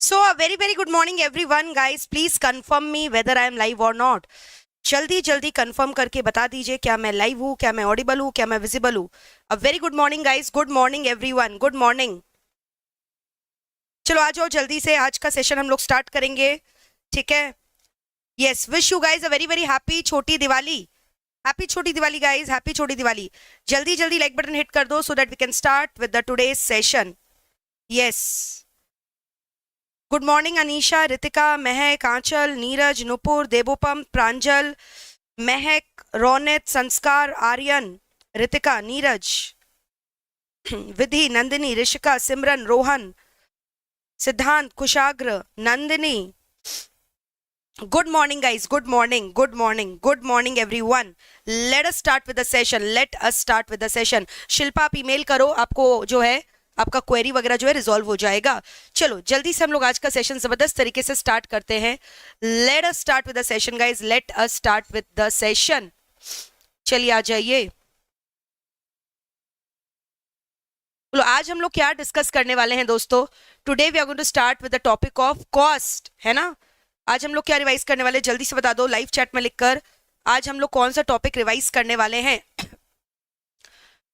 So a very good morning everyone guys. Please confirm me whether I am live or not. जल्दी जल्दी confirm करके बता दीजिए क्या मैं लाइव हूँ, क्या मैं ऑडिबल हूँ, क्या मैं विजिबल हूँ. A very good morning guys. Good morning everyone. Good morning. चलो आ जाओ जल्दी से. आज का सेशन हम लोग स्टार्ट करेंगे. ठीक है. Yes, wish you guys a very happy छोटी दिवाली. हैप्पी छोटी दिवाली गाइज. हैप्पी छोटी दिवाली. जल्दी जल्दी लाइक बटन हिट कर दो so that we can start with the today's session. Yes. Good morning Anisha, Ritika, Mahak, Aanchal, Neeraj, Nupur, Debopam, प्रांजल, महक, रोनित, संस्कार, आर्यन, रितिका, नीरज, विधि, Nandini, Rishika, Simran, Rohan, Siddhant, Kushagra, Nandini. Good morning guys. Good morning. Good morning. Good morning everyone. Let us start with the session. Let us start with the session. Shilpa आप email करो, आपको जो है आपका query वगैरह जो है रिजॉल्व हो जाएगा. चलो जल्दी से हम लोग आज का सेशन जबरदस्त तरीके से स्टार्ट करते हैं. Late us start with the session guys. Late us start with the session. चलिए आ जाइए. बोलो आज हम लोग क्या डिस्कस करने वाले हैं दोस्तों. Today we are going to start with the topic of cost. है ना. आज हम लोग क्या रिवाइज करने वाले, जल्दी से बता दो लाइव चैट में लिखकर. आज हम लोग कौन सा टॉपिक रिवाइज करने वाले हैं.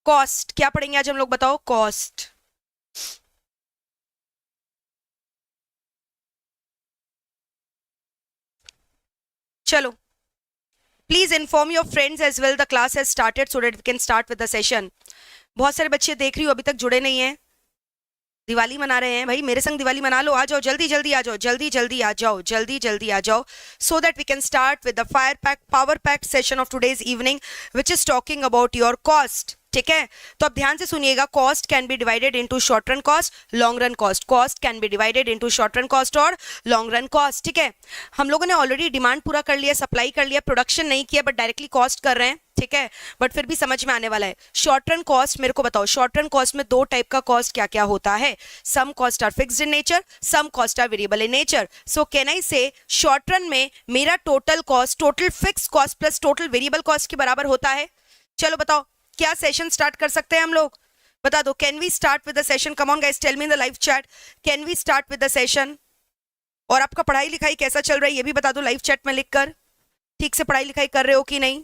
कॉस्ट. क्या पढ़ेंगे आज हम लोग, बताओ. कॉस्ट. चलो please inform your friends as well. The class has started so that we can start with the session. बहुत सारे बच्चे देख रही हो अभी तक जुड़े नहीं हैं. दिवाली मना रहे हैं भाई, मेरे संग दिवाली मना लो. आ जाओ जल्दी जल्दी आ जाओ. जल्दी जल्दी आ जाओ. जल्दी जल्दी आ जाओ so that we can start with the fire pack power pack session of today's evening which is talking about your cost. ठीक है. तो अब ध्यान से सुनिएगा. Cost can be divided into short run cost, long run cost. Cost can be divided into short run cost और long run cost. ठीक है. हम लोगों ने ऑलरेडी डिमांड पूरा कर लिया, सप्लाई कर लिया, प्रोडक्शन नहीं किया बट डायरेक्टली कॉस्ट कर रहे हैं. ठीक है. बट फिर भी समझ में आने वाला है. शॉर्ट रन कॉस्ट मेरे को बताओ. शॉर्ट रन कॉस्ट में दो टाइप का कॉस्ट क्या क्या होता है. Some cost are fixed in nature, some cost are variable in nature. So can I say short run में मेरा total cost total fixed cost plus total variable cost के बराबर होता है. चलो बताओ क्या सेशन स्टार्ट कर सकते हैं हम लोग. बता दो. Can we start with the session. Come on guys, tell me in the live chat. Can we start with the session. और आपका पढ़ाई लिखाई कैसा चल रहा है ये भी बता दो लाइव चैट में लिखकर. ठीक से पढ़ाई लिखाई कर रहे हो कि नहीं.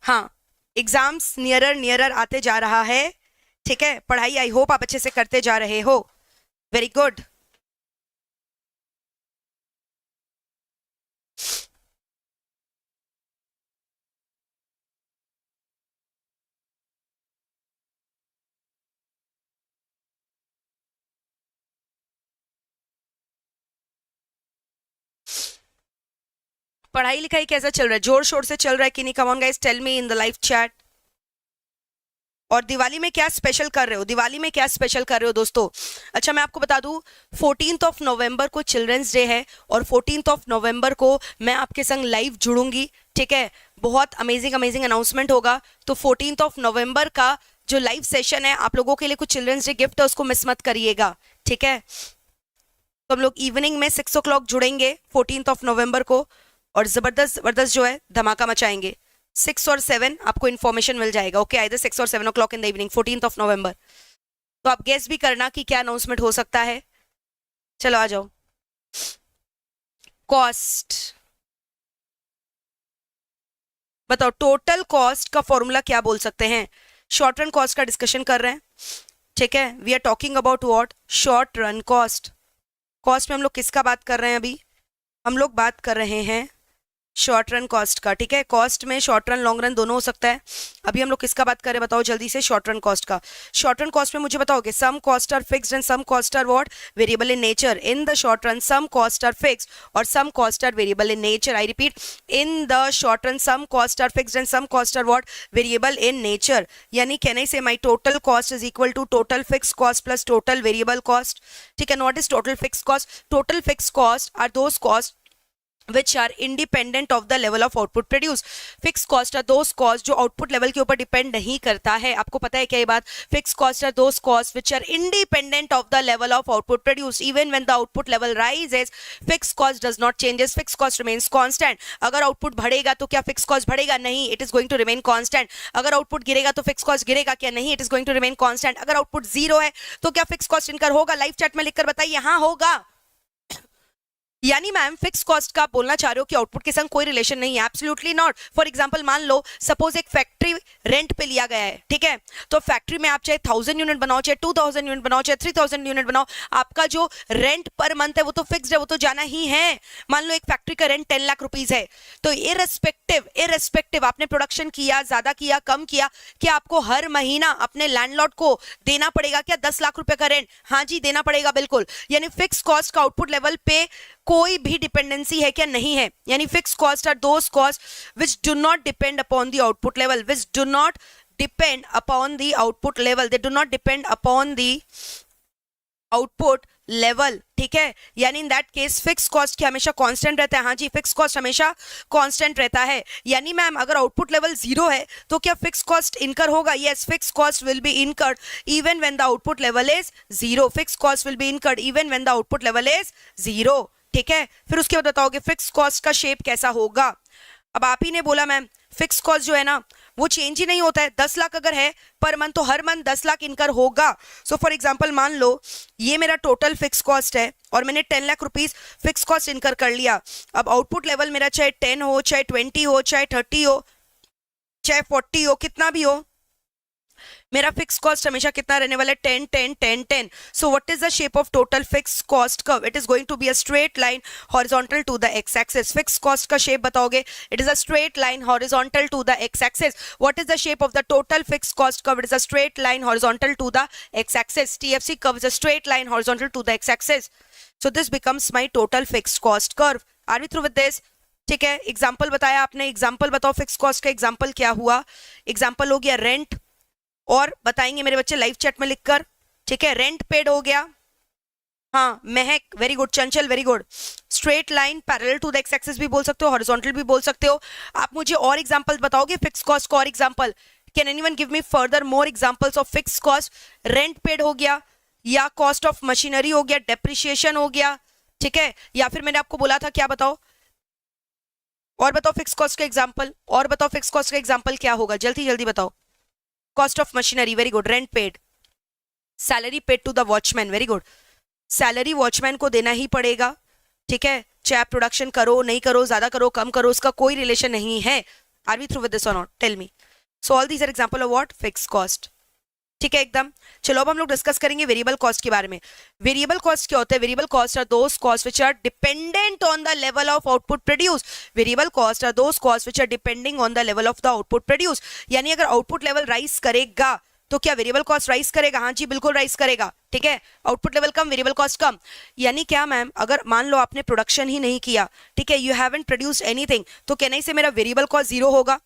हाँ, एग्जाम्स नियरर नियरर आते जा रहा है. ठीक है. पढ़ाई आई होप आप अच्छे से करते जा रहे हो. Very good. पढ़ाई लिखाई कैसा चल रहा है, जोर शोर से चल रहा है कि नहीं. Come on guys, tell me in the live chat. और दिवाली में क्या स्पेशल कर रहे हो. दिवाली में क्या स्पेशल कर रहे हो दोस्तों. अच्छा मैं आपको बता दूं 14th ऑफ नवंबर को चिल्ड्रंस डे है और 14th ऑफ नवंबर को मैं आपके संग लाइव जुड़ूंगी. ठीक है. बहुत अमेजिंग अमेजिंग अनाउंसमेंट होगा. तो 14th ऑफ नवंबर का जो लाइव सेशन है आप लोगों के लिए कुछ चिल्ड्रंस डे गिफ्ट है, उसको मिस मत करिएगा. ठीक है. तो हम लोग इवनिंग में 6 o'clock जुड़ेंगे 14th ऑफ नवंबर को और जबरदस्त जबरदस्त जो है धमाका मचाएंगे. 6 और 7 आपको इन्फॉर्मेशन मिल जाएगा. ओके. आइदर 6 और 7 o'clock in the evening 14th of November. तो आप गेस भी करना कि क्या अनाउंसमेंट हो सकता है. चलो आ जाओ. कॉस्ट बताओ. टोटल कॉस्ट का फॉर्मूला क्या बोल सकते हैं. शॉर्ट रन कॉस्ट का डिस्कशन कर रहे हैं. ठीक है. We are talking about what. Short run cost. Cost में हम लोग किसका बात कर रहे हैं अभी. हम लोग बात कर रहे हैं शॉर्ट रन कॉस्ट का. ठीक है. कॉस्ट में शॉर्ट रन लॉन्ग रन दोनों हो सकता है. अभी हम लोग किसका बात करें बताओ जल्दी से. शॉर्ट रन कॉस्ट का. शॉर्ट रन कॉस्ट में मुझे बताओगे some cost are fixed and some cost are what variable in nature. In the short run some cost are fixed और some cost are variable in nature. I repeat, in the short run some cost are fixed and some cost are what variable in nature. यानी can I say my total cost is equal to total fixed cost plus total variable cost. ठीक है. Not is total fixed cost. Total fixed cost are those cost which are independent of the level of output produced. Fixed cost are those costs जो output level के ऊपर depend नहीं करता है. आपको पता है क्या ये बात? Fixed cost are those costs which are independent of the level of output produced. Even when the output level rises, fixed cost does not changes. Fixed cost remains constant. अगर output बढ़ेगा तो क्या fixed cost बढ़ेगा? नहीं, it is going to remain constant. अगर output गिरेगा तो fixed cost गिरेगा क्या? नहीं, it is going to remain constant. अगर output zero है तो क्या fixed cost इनकर होगा? लाइव चैट में लिखकर बताइए. हाँ होगा. यानी मैम फिक्स कॉस्ट का आप बोलना चाह रहे हो कि आउटपुट के संग कोई रिलेशन नहीं है. Absolutely not. फॉर एग्जांपल मान लो सपोज एक फैक्ट्री रेंट पे लिया गया है, ठीक है, तो फैक्ट्री में आप चाहे 1000 यूनिट बनाओ, चाहे 2000 यूनिट बनाओ, चाहे 3000 यूनिट बनाओ, आपका जो रेंट पर मंथ है वो तो फिक्स्ड है, वो तो जाना ही है. मान लो एक फैक्ट्री का रेंट 10 लाख रुपीज है, तो इररेस्पेक्टिव आपने प्रोडक्शन किया, ज्यादा किया, कम किया, क्या आपको हर महीना अपने लैंडलॉर्ड को देना पड़ेगा क्या 10 लाख रुपए का रेंट? हाँ जी देना पड़ेगा बिल्कुल. यानी फिक्स कॉस्ट का आउटपुट लेवल पे कोई भी डिपेंडेंसी है क्या? नहीं है. यानी fix cost are those cost which do not depend upon the output level, which do not depend upon the output level, they do not depend upon the output level. ठीक है, यानी in that case fix cost क्या हमेशा constant रहता है? हाँ जी fix cost हमेशा कांस्टेंट रहता है. यानी मैम अगर आउटपुट लेवल 0 है तो क्या फिक्स कॉस्ट इनकर होगा? Yes, fix cost will be incurred even when the output level is 0. Fix cost will be incurred even when the output level is 0. ठीक है, फिर उसके बाद बताओगे फिक्स कॉस्ट का शेप कैसा होगा. अब आप ही ने बोला मैम फिक्स कॉस्ट जो है ना वो चेंज ही नहीं होता है. 10 लाख अगर है पर मंथ तो हर मंथ 10 लाख इनकर होगा. सो फॉर एग्जांपल मान लो ये मेरा टोटल फिक्स कॉस्ट है और मैंने 10 लाख रुपीस फिक्स कॉस्ट इनकर कर लिया. अब आउटपुट लेवल मेरा चाहे 10 हो, चाहे 20 हो, चाहे 30 हो, चाहे 40 हो, कितना भी हो, मेरा फिक्स कॉस्ट हमेशा कितना रहने वाला है? 10 10 10 10. So what is the shape of total fix cost curve? It is going to be a straight line horizontal to the X axis. Fix cost का शेप बताओगे? It is a straight line horizontal to the X axis. What is the shape of the total fix cost curve? It is a straight line horizontal to the X axis. TFC curve is a straight line horizontal to the X axis. So this becomes my total fix cost curve. Are we through with this? ठीक है, example बताया आपने, example बताओ fix cost का. Example क्या हुआ? Example हो गया रेंट, और बताएंगे मेरे बच्चे लाइव चैट में लिखकर. ठीक है, रेंट पेड हो गया. हाँ Mahak very good, Chanchal very good. Straight line parallel to the X axis भी बोल सकते हो, हॉरिजॉन्टल भी बोल सकते हो. आप मुझे और एग्जांपल बताओगे फिक्स कॉस्ट का? और example can anyone give me further more examples of fix cost? Rent paid हो गया, या कॉस्ट ऑफ मशीनरी हो गया, डेप्रिशिएशन हो गया, ठीक है, या फिर मैंने आपको बोला था क्या बताओ, और बताओ फिक्स कॉस्ट का एग्जाम्पल, और बताओ फिक्स कॉस्ट का एग्जाम्पल क्या होगा, जल्दी जल्दी बताओ. Cost of machinery very good. Rent paid, salary paid to the watchman very good. Salary watchman को देना ही पड़ेगा. ठीक है, चाहे आप प्रोडक्शन करो नहीं करो, ज्यादा करो कम करो, उसका कोई रिलेशन नहीं है. Are we through with this और not? Tell me. So all these are example of what? Fix cost. ठीक है एकदम. चलो अब हम लोग डिस्कस करेंगे वेरिएबल कॉस्ट के बारे में. वेरिएबल कॉस्ट क्या होता है? Variable cost are those cost which are dependent on the level of output produce. Variable cost are those cost which are depending on the level of the output produce. यानी अगर output level rise करेगा तो क्या variable cost rise करेगा? हाँ जी बिल्कुल rise करेगा. ठीक है, आउटपुट लेवल कम, वेरिएबल कॉस्ट कम. यानी क्या मैम, अगर मान लो आपने प्रोडक्शन ही नहीं किया, ठीक है, यू हैवंट प्रोड्यूस्ड एनीथिंग, तो कहना ही से मेरा वेरिएबल कॉस्ट 0 होगा.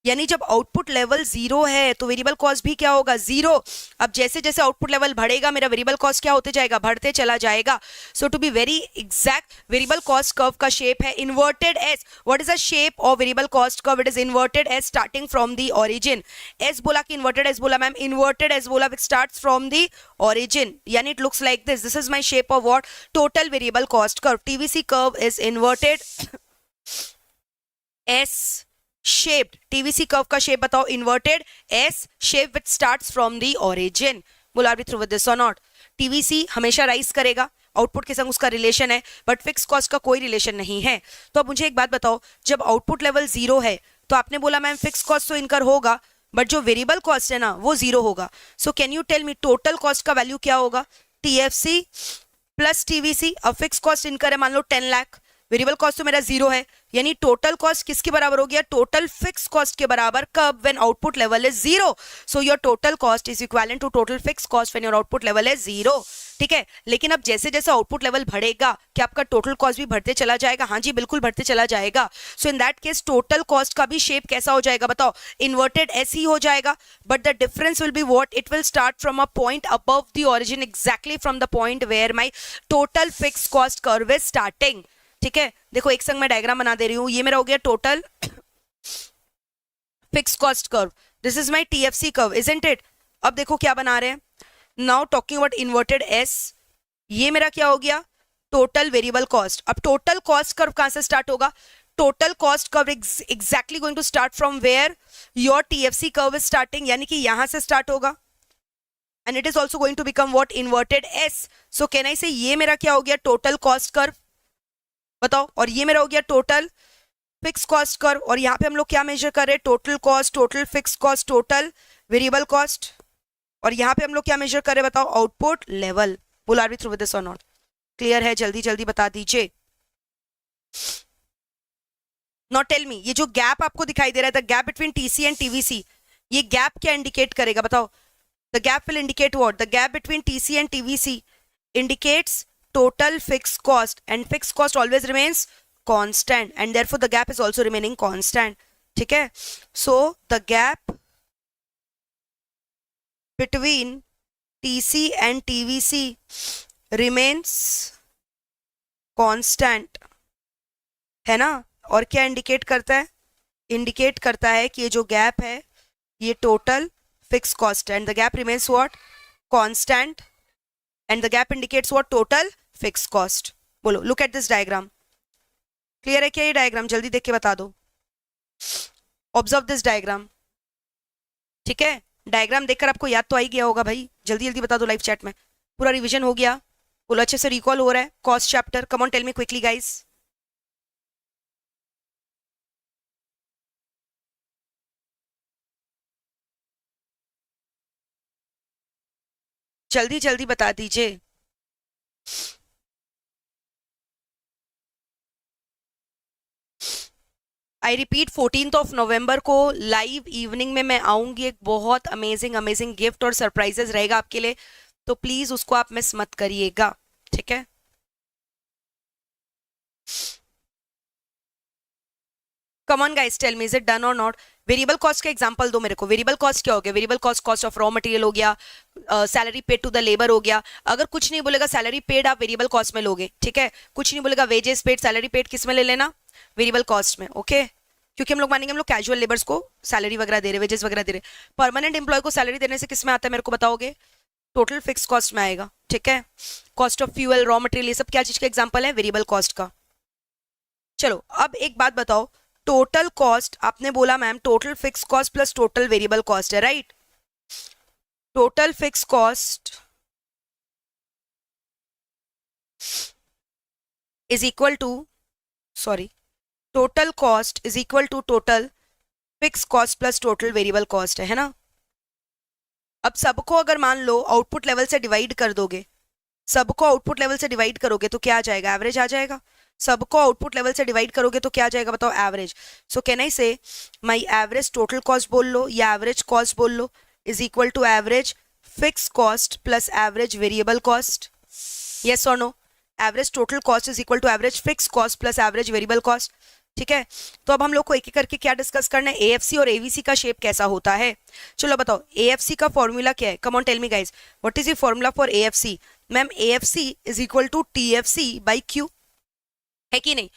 यानी जब आउटपुट लेवल 0 है तो वेरिएबल कॉस्ट भी क्या होगा? 0. अब जैसे जैसे आउटपुट लेवल बढ़ेगा मेरा वेरिएबल कॉस्ट क्या होते जाएगा? बढ़ते चला जाएगा. So to be very exact, variable cost curve का शेप है inverted S. What is the shape of variable cost curve? It is inverted S starting from the origin. S बोला कि इन्वर्टेड एस बोला? मैम इन्वर्टेड एस बोला which starts from the origin. यानी it looks like this. This is my shape of what? Total variable cost curve. TVC curve is inverted S shaped. TVC curve का shape बताओ? Inverted S shape which starts from the origin. बोलो are we through with this और not? TVC हमेशा rise करेगा, output के संग उसका relation है, बट फिक्स कॉस्ट का कोई रिलेशन नहीं है. तो अब मुझे एक बात बताओ, जब आउटपुट लेवल 0 है तो आपने बोला मैम फिक्स कॉस्ट तो इनकर होगा, बट जो वेरिएबल कॉस्ट है ना वो 0 होगा. So can you tell me total cost का वैल्यू क्या होगा? TFC plus TVC. अब फिक्स कॉस्ट इनकर है मान लो 10 लाख, वेरिएबल कॉस्ट तो मेरा 0 है, यानी टोटल कॉस्ट किसके बराबर हो गया? टोटल फिक्स कॉस्ट के बराबर. कब? When output level is 0. So your total cost is equivalent to total fix cost when your output level is 0. ठीक है, लेकिन अब जैसे जैसे आउटपुट लेवल बढ़ेगा क्या आपका टोटल कॉस्ट भी बढ़ते चला जाएगा? हाँ जी बिल्कुल बढ़ते चला जाएगा. So in that case total cost का भी शेप कैसा हो जाएगा बताओ? इन्वर्टेड एस ही हो जाएगा, but the difference will be what? It will start from a point above the origin, exactly from the point where my total fix cost curve is starting. ठीक है, देखो एक संग मैं डायग्राम बना दे रही हूँ। ये मेरा हो गया total fix cost curve, this is my TFC curve, isn't it. अब देखो क्या बना रहे हैं, now talking about inverted S, ये मेरा क्या हो गया, टोटल वेरिएबल कॉस्ट। अब टोटल कॉस्ट कर्व कहां से स्टार्ट होगा, total cost curve exactly going to start from where your TFC curve is starting, यानी कि यहां से स्टार्ट होगा, and it is also going to become what, inverted S. So can I से ये मेरा क्या हो गया, टोटल कॉस्ट कर्व, बताओ। और ये मेरा हो गया टोटल फिक्स कॉस्ट कर्व, और यहाँ पे हम लोग क्या मेजर कर रहे हैं, total cost, total fix cost, total variable cost. और यहाँ पे हम लोग क्या मेजर कर रहे हैं, बताओ, आउटपुट लेवल। बोल are we through with this और नॉट, क्लियर है, जल्दी जल्दी बता दीजिए। नॉट टेल मी, ये जो गैप आपको दिखाई दे रहा है, the gap between TC and TVC, ये गैप क्या इंडिकेट करेगा, बताओ। The gap will indicate what, the gap between TC and TVC indicates total fixed cost, and fixed cost always remains constant, and therefore the gap is also remaining constant, ठीक है। so the gap between TC and TVC remains constant, है ना। और क्या indicate करता है, indicate करता है कि ये जो गैप है ये टोटल फिक्स कॉस्ट है, and the gap remains what, constant, and the gap indicates what, total fix cost. बोलो, look at this diagram, clear है क्या ये डायग्राम, जल्दी देख के बता दो। ऑब्जर्व दिस डायग्राम, ठीक है। डायग्राम देखकर आपको याद तो आ ही गया होगा भाई, जल्दी जल्दी बता दो लाइव चैट में। पूरा रिवीजन हो गया, बोलो अच्छे से रिकॉल हो रहा है cost chapter, come on tell me quickly guys. जल्दी जल्दी बता दीजिए। आई रिपीट, 14 नवंबर को लाइव इवनिंग में मैं आऊंगी, एक बहुत अमेजिंग अमेजिंग गिफ्ट और सरप्राइजेस रहेगा आपके लिए, तो प्लीज उसको आप मिस मत करिएगा, ठीक है। Come on guys, tell me, is it done और नॉट। वेरिएबल कॉस्ट का एग्जांपल दो मेरे को। वेरिएबल कॉस्ट क्या हो गया, variable cost, cost of raw material हो गया, salary paid to the labour हो गया। अगर कुछ नहीं बोलेगा सैलरी पेड, आप वेरिएबल कॉस्ट में लोगे, ठीक है। कुछ नहीं बोलेगा वेजेस पेड, सैलरी पेड किस में ले लेना, वेरिएबल कॉस्ट में, ओके। क्योंकि हम लोग मानेंगे हम लोग कैजुअल लेबर्स को सैलरी वगैरह दे रहे, वेजेस वगैरह दे रहे। परमानेंट एम्प्लॉय को सैलरी देने से किस में आता है मेरे को बताओगे, टोटल फिक्स कॉस्ट में आएगा, ठीक है। Cost of fuel, raw material, ये सब क्या चीज का एग्जांपल है, वेरिएबल कॉस्ट का। चलो अब एक बात बताओ, टोटल कॉस्ट आपने बोला ma'am total fix cost plus total variable cost है, right. Total fix cost is equal to, sorry, total cost is equal to total fix cost plus total variable cost है ना। अब सबको अगर मान लो आउटपुट लेवल से डिवाइड कर दोगे, सबको आउटपुट लेवल से डिवाइड करोगे तो क्या आ जाएगा, एवरेज आ जाएगा। सबको आउटपुट लेवल से डिवाइड करोगे तो क्या आ जाएगा, बताओ, average. So can I say my average total cost बोल लो या एवरेज कॉस्ट बोल लो, is equal to average fix cost plus average variable cost, yes or no. Average total cost is equal to average fix cost plus average variable cost, ठीक है। तो अब हम लोग को एक एक करके क्या डिस्कस करना है, एएफसी और एवीसी का शेप कैसा होता है। चलो बताओ, एएफसी का फॉर्मूला क्या है, come on tell me guys, what is the formula for AFC. Ma'am AFC is equal to TFC by Q, है कि नहीं।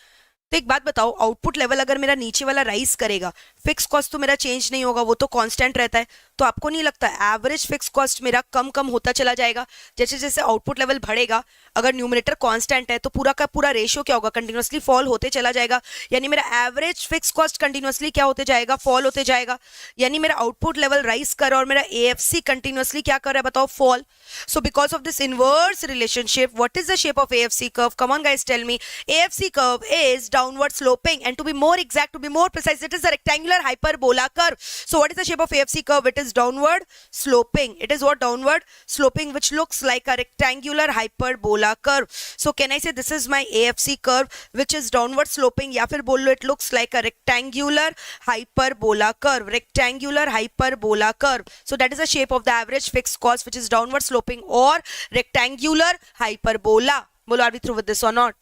तो एक बात बताओ, आउटपुट लेवल अगर मेरा नीचे वाला राइज करेगा, फिक्स कॉस्ट तो मेरा चेंज नहीं होगा, वो तो कांस्टेंट रहता है, तो आपको नहीं लगता एवरेज फिक्स कॉस्ट मेरा कम कम होता चला जाएगा जैसे जैसे आउटपुट लेवल बढ़ेगा। अगर न्यूमरेटर कांस्टेंट है तो पूरा का पूरा रेशियो क्या होगा, कंटिन्यूअसली फॉल होते चला जाएगा, यानी मेरा एवरेज फिक्स कॉस्ट कंटिन्यूअसली क्या होते जाएगा, फॉल होते जाएगा। यानी मेरा आउटपुट लेवल राइज कर और मेरा एएफसी कंटिन्यूअसली क्या कर रहा है, बताओ, fall. So because of this inverse relationship, what is the shape of AFC curve? Come on guys, tell me. AFC curve is downward sloping, and to be more exact, to be more precise, it is a rectangular hyperbola curve. So what is the shape of AFC curve? It is downward sloping. It is what, downward sloping, which looks like a rectangular hyperbola curve. So can I say this is my AFC curve which is downward sloping, या फिर बोल लो it looks like a rectangular hyperbola curve, rectangular hyperbola curve. So that is the shape of the average fixed cost which is downward sloping और rectangular hyperbola। बोलो, are we through with this और not,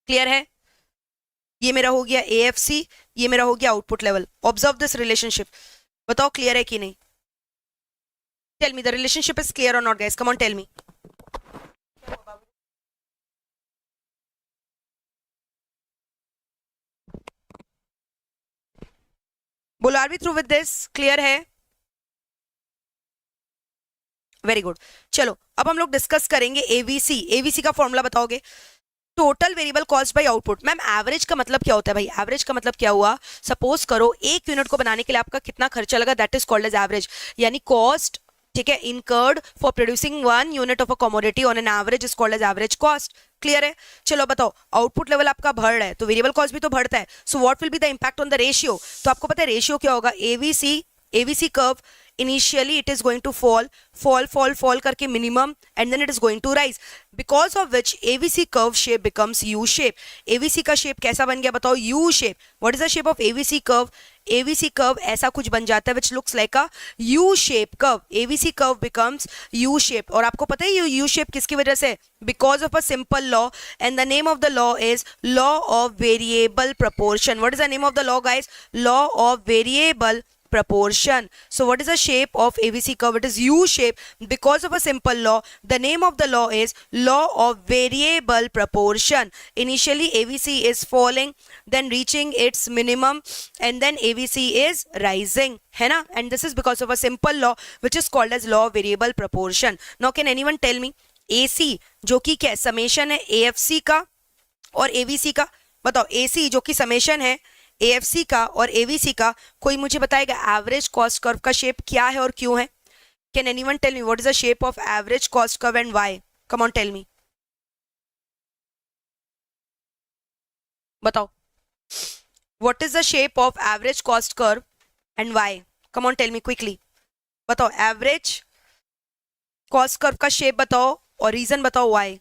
clear है। ये मेरा हो गया AFC, ये मेरा हो गया output level. Observe this relationship, बताओ क्लियर है कि नहीं। Tell me the relationship is clear or not guys, come on tell me. बोलो are we through with this? Clear है? Very good. चलो अब हम लोग डिस्कस करेंगे एवीसी। एवीसी का फॉर्मूला बताओगे? Total variable cost by output. Ma'am average का मतलब क्या होता है भाई? एवरेज का मतलब क्या हुआ? सपोज करो एक यूनिट को बनाने के लिए आपका कितना खर्चा लगा, that is called as average, यानी कॉस्ट, ठीक है, incurred for producing 1 unit of a commodity on an average is called as average cost. Clear है? चलो बताओ, आउटपुट लेवल आपका बढ़ रहा है तो वेरिएबल कॉस्ट भी तो बढ़ता है, so what will be the impact on the ratio? तो आपको पता है रेशियो क्या होगा? AVC, AVC curve initially it is going to fall करके minimum and then it is going to rise, because of which AVC curve shape becomes U shape। AVC का shape कैसा बन गया बताओ? U shape। what is the shape of AVC curve? AVC curve ऐसा कुछ बन जाता है which looks like a U shape curve। AVC curve becomes U shape। और आपको पता है ये U shape किसकी वजह से? because of a simple law, and the name of the law is law of variable proportion। what is the name of the law guys? law of variable proportion। so what is the shape of AVC curve? it is U shape because of a simple law. the name of the law is law of variable proportion। initially AVC is falling, then reaching its minimum, and then AVC is rising, है ना? and this is because of a simple law which is called as law of variable proportion। now can anyone tell me AC जो कि क्या summation है AFC का और AVC का? बताओ AC जो कि समेशन है AFC का और AVC का, कोई मुझे बताएगा एवरेज कॉस्ट कर्व का शेप क्या है और क्यों है? Can anyone tell me what is the shape of average cost curve and why? Come on tell me, बताओ what is the shape of average cost curve and why? Come on tell me quickly, बताओ average cost curve का shape बताओ और reason बताओ why.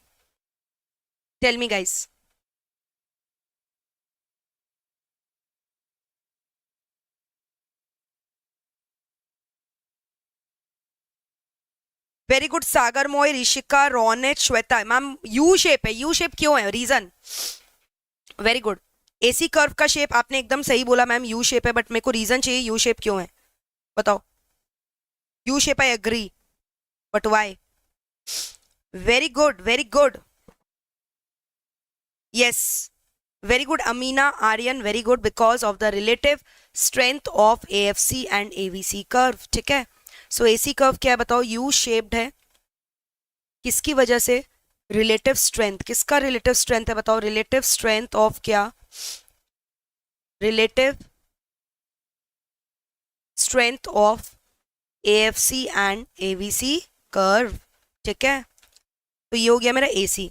Tell me guys. Very good Sagar, मोय, Rishika, Ronit, Shweta. Ma'am U shape है। U shape क्यों है? Reason? Very good. AC curve का शेप आपने एकदम सही बोला मैम, यू शेप है, बट मेरे को रीजन चाहिए यू शेप क्यों है, बताओ। U shape I agree, but why? Very good, very good, yes, very good Amina, Aryan, very good, because of the relative strength of AFC and AVC curve. ठीक है, सो AC curve क्या है बताओ? यू शेप्ड है, किसकी वजह से? Relative strength. किसका रिलेटिव स्ट्रेंथ है बताओ? रिलेटिव स्ट्रेंथ ऑफ क्या? Relative strength of AFC and AVC curve. ठीक है, तो ये हो गया मेरा एसी।